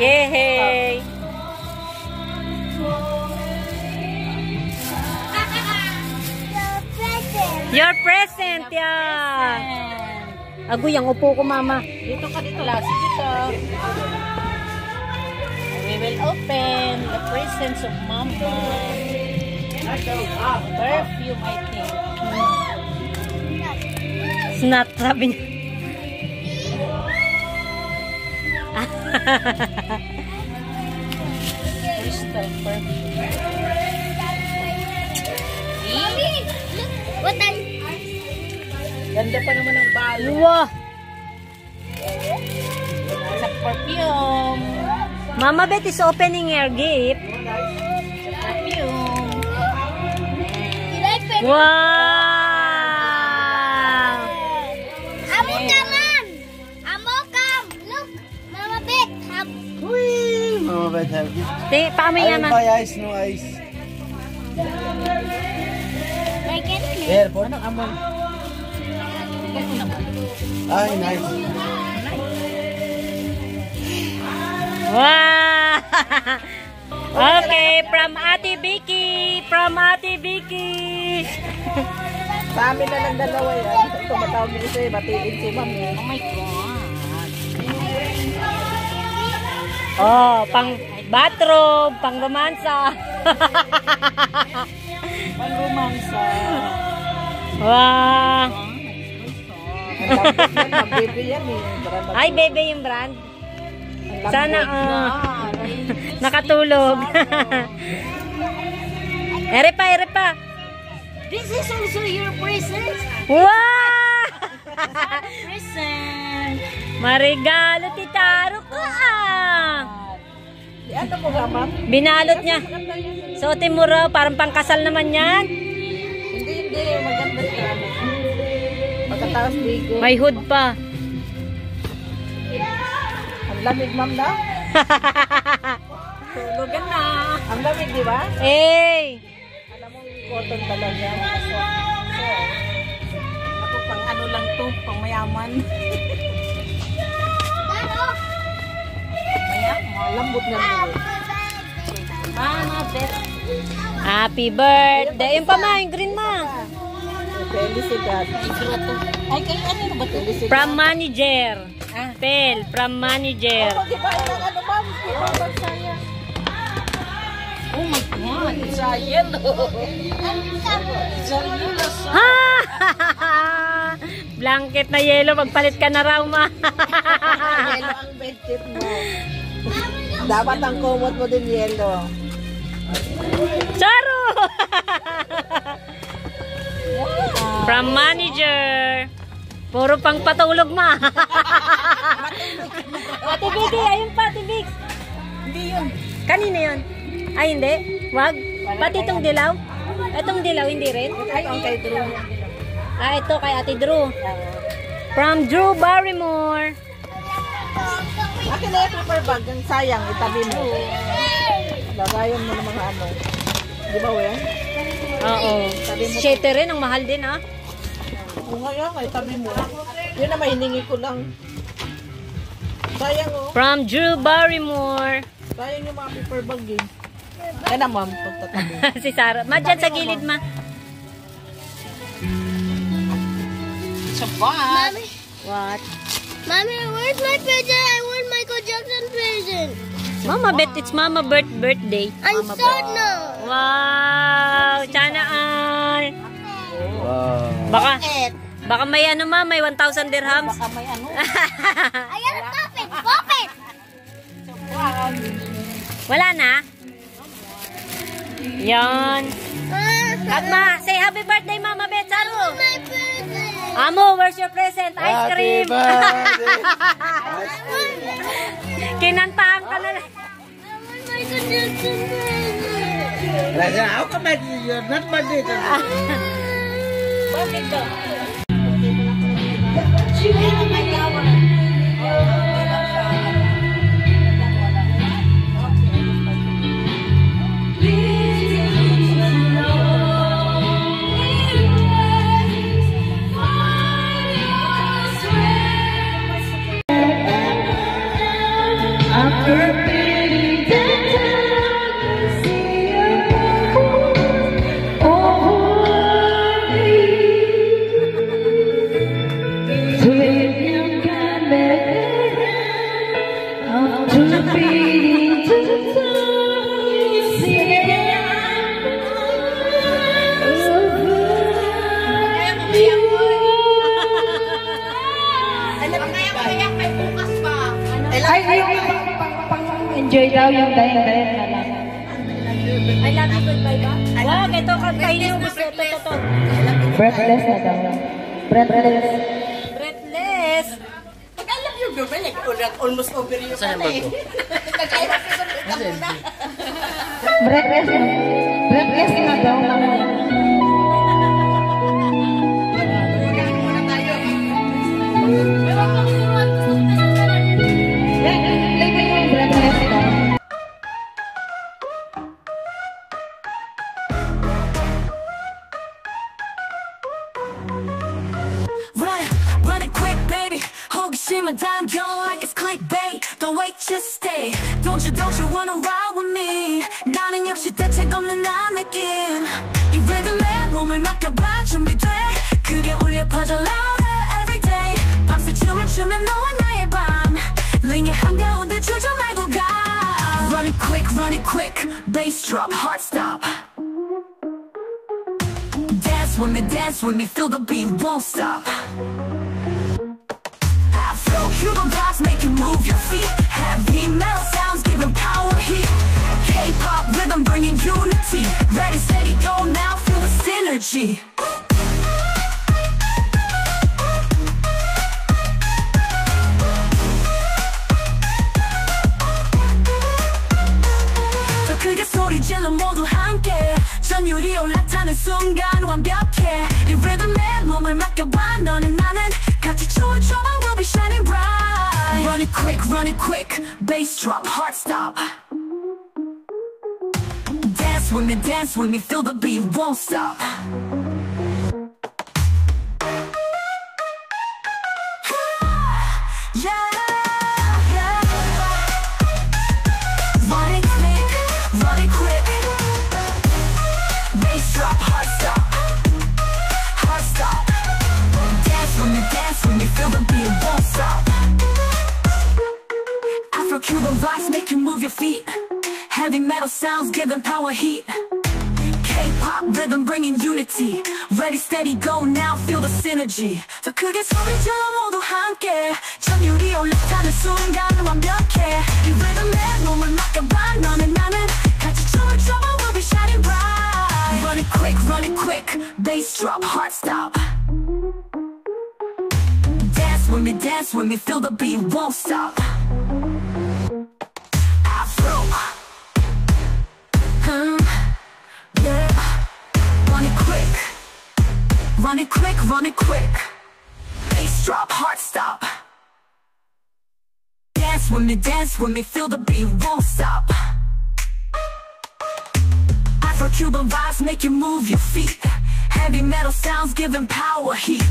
Yay! Your present, yeah. Agoy, ang upo ko, mama. Dito ka dito. Lasik dito. We will open the presents of Mama. Perfume, I think. Snot, sabi niya. Crystal perfume. Mommy, look what I... Ganda pa naman ang balo. Wow. Sa perfume. Mama Bet is opening her gift. Sa perfume. You like perfume? Wow! Amo come! Amo come! Look! Mama Bet have... Mama Bet have gift. Paamay I will naman. buy ice, no ice. Like it? Here, po. Anong amoy? Ito naman. Ay, nice. Wow! Okay, from Ate Vicky. From Ate Vicky. Sa amin na ng dalawa yan. Tumatawag niyo siya, batiin si Mami. Oh my God. Oh, pang bathrobe, pang romansa. Pang romansa. Wow! Ang lambot yan, mag-baby yan eh. Ay, bebe yung brand. Sana nakatulog. Ere pa. This is also your present? Wow! Present! Marigalo titaro ka. Ano mo nga, ma'am? Binalot niya. Suotin mo raw, parang pangkasal naman yan. Hindi. Maganda siya. Pagkatapos bigo. May hood pa. Ang lamig, ma'am, na? Tulugan na. Ang lamig, di ba? Eh! Alam mo, cotton talaga. So, ako pang ano lang to, pang mayaman. Mayaman, lambot na nila. Mama, Bet. Happy birthday. Yung pa ma, yung green ma. Felicidad. Ay, kayo ano ba? Felicidad. From manager. Pel, from manager. Oh, di ba? Ang ano, ma'am? Ibabag saya. Oh my God, it's a yellow. It's a yellow. Ha! Blanket na yellow, magpalit ka na raw ma. Yellow ang bedsheet mo. Dapat ang kumot mo din yellow. Charo! From manager. Puro pang patulog ma. Ate Vicky, ayun pa, Ate Vix. Hindi yun. Kanina yun. Ay, hindi. Wag. Pati itong dilaw. Itong dilaw, hindi rin. Ay, ang kay Drew. Ah, ito kay Ate Drew. From Drew Barrymore. Akin na yung paper bag. Ang sayang, itabi mo. Lagayan mo ng mga ano. Di ba, Wen? Oo. Shete rin, ang mahal din ah. Oo nga yan, itabi mo. Yun na mahiningi ko lang. Sayang oh. From Drew Barrymore. Sayang yung mga paper bag eh. Yan na, ma'am, pagtatabi. Si Sarah. Ma, dyan sa gilid ma. Sa bag. Mommy, What? Mommy, where's my present? I want Michael Jackson present. Mama Bet, it's Mama birthday. I'm sad now. Wow! Sana all. Wow. Baka may ano ma, may 1,000 dirhams. Baka may ano. Ayan, stop it! Stop it! Wala na? Yan. At ma, say happy birthday Mama Bet, Saro. My present! Amo, where's your present? Ice cream. Happy birthday. Kinantahan ka na. I want Michael Jackson present! Raja, how come you're not birthday today? Bakit daw? After Ay, yung pang-enjoy daw yung dayan-dayan na lang. I love you, goodbye ba? Wag, ito kantahin yung gusto. Ito. Breathless na daw. Breathless. Breathless. Pag I love you, girl, like, almost over you ka na eh. Nag-I love you, girl, na. Breathless na. Breathless na daw lang. Run it quick, baby. 호기심은 담겨 like it's clickbait. Don't wait, just stay. Don't you wanna ride with me? 나는 역시 대책 없는 난 느낌. 이 리듬에 몸을 맡겨봐 준비돼. 그게 울려 퍼져 louder every day. 밤새 춤을 추면 너와 나의 밤. 링의 한가운데 주저 말고 가. Run it quick, bass drop, heart stop. Dance with me, feel the beat, won't stop. Afro Cuban vibes make you move your feet. Heavy metal sounds giving power heat. K-pop rhythm bringing unity. Ready, steady, go now, feel the synergy. 더 크게 소리 질러 모두 함께. 전율이 올라타는 순간 완벽해. 이 리듬에 몸을 맡겨봐. 너는 나는 같이 춤을 춰봐. We'll be shining bright. Run it quick, bass drop, heart stop. Dance with me, feel the beat, won't stop. Yeah. Run it quick. Bass drop, heart stop. Dance with me, feel the beat, won't stop. Afro-Cuban vibes make you move your feet. Heavy metal sounds giving power heat. K-pop rhythm bringing unity. Ready, steady, go now, feel the synergy. 더 크게 소리 질러 모두 함께. 전율이 올라타는 순간 완벽해. 이 리듬에 몸을 맡겨봐. 너는 나는 같이 춤을 춰봐. We'll be shining bright. Run it quick, bass drop, heart stop. Dance with me, feel the beat, won't stop. Afro, yeah. Run it quick. Bass drop, heart stop. Dance with me, feel the beat, won't stop. Afro-Cuban vibes make you move your feet. Heavy metal sounds giving power heat.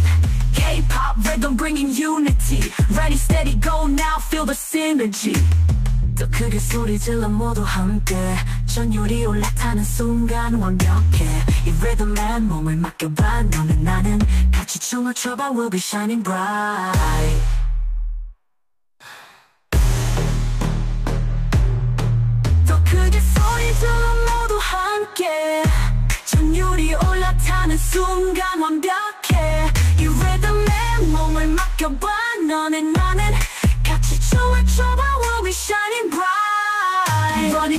K-pop rhythm bringing unity. Ready, steady, go now, feel the synergy. 더 크게 소리 질러 모두 함께. 전율이 올라타는 순간 완벽해. 이 리듬에 몸을 맡겨봐. 너는 나는 같이 춤을 춰봐. We'll be shining bright. 더 크게 소리 질러 모두 함께. 전율이 올라타는 순간 완벽해. 이 리듬에 몸을 맡겨봐. 너는 나는 같이 춤을 춰봐. We'll be shining bright. Run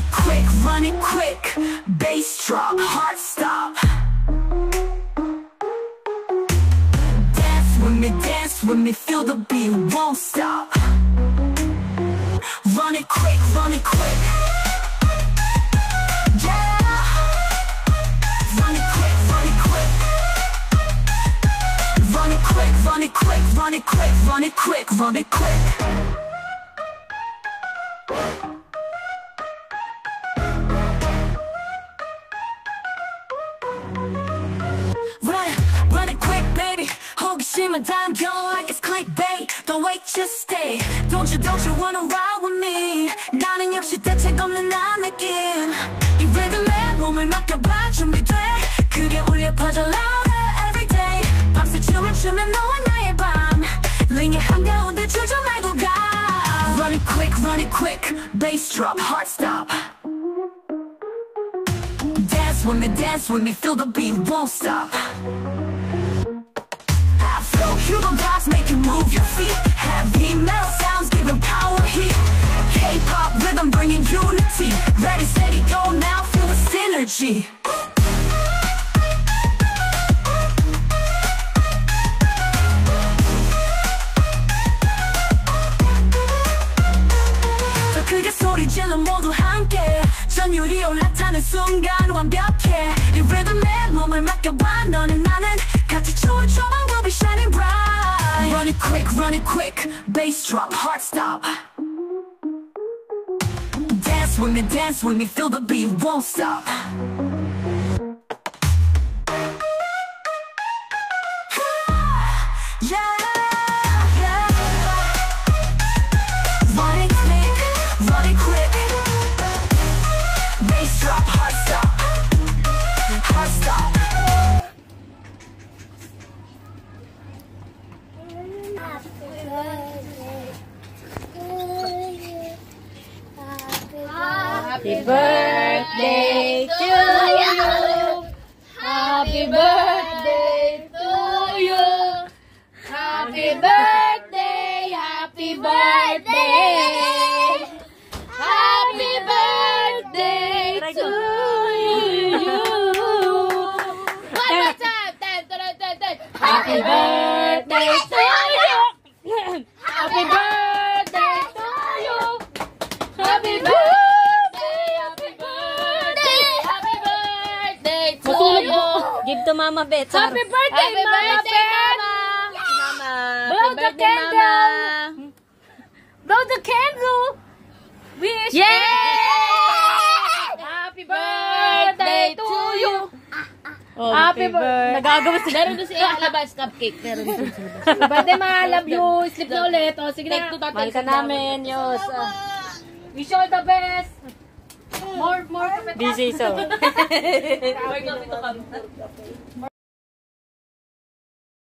it quick, bass drop, heart stop. Dance with me, feel the beat, won't stop. Run it quick, yeah. Run it quick. Run it quick, baby. 호기심은 담겨 like it's clickbait. Don't wait, just stay. Don't you wanna ride with me? 나는 역시 대책 없는 나 느낌 이 리듬에 몸을 맡겨봐 준비돼 크게 울려 퍼져 louder everyday 밤새 춤을 추면 너와 나의 밤 링의 한가운데 주저 말고 가 Run it quick bass drop heart stop Dance with me, feel the beat, won't stop Afro Hugo vibes make you move your feet Heavy metal sounds giving power heat K-pop rhythm bringing unity Ready, steady, go now, feel the synergy 더 크게 소리 질러 모두 함께 전율이 올라타는 순간 완벽해 이 리듬에 몸을 맡겨봐 너는 나는 같이 춤을 춰봐 we'll be shining bright Run it quick bass drop heart stop Dance with me feel the beat won't stop Yeah Run it quick bass drop heart stop heart stop Happy birthday to you. Happy birthday to you. Happy birthday, happy birthday. Happy birthday to you. One more time. Happy birthday to you. Happy birthday to you. Happy birthday, happy birthday, happy birthday to you. Give to Mama Bet. Happy birthday, Mama Bet. Mama. Blow Happy the birthday, candle. Mama. Blow the candle. Wish. Yay! Happy birthday to you. Oh, Happy birthday. Nagagawa sa... Meron doon sa labas, cupcake. Meron doon sa labas. Happy birthday, ma. Love you. Sleep na ulit. O, sige na. Mahal ka namin, Yos. Wish you all the best. More. Busy so. More coffee to come.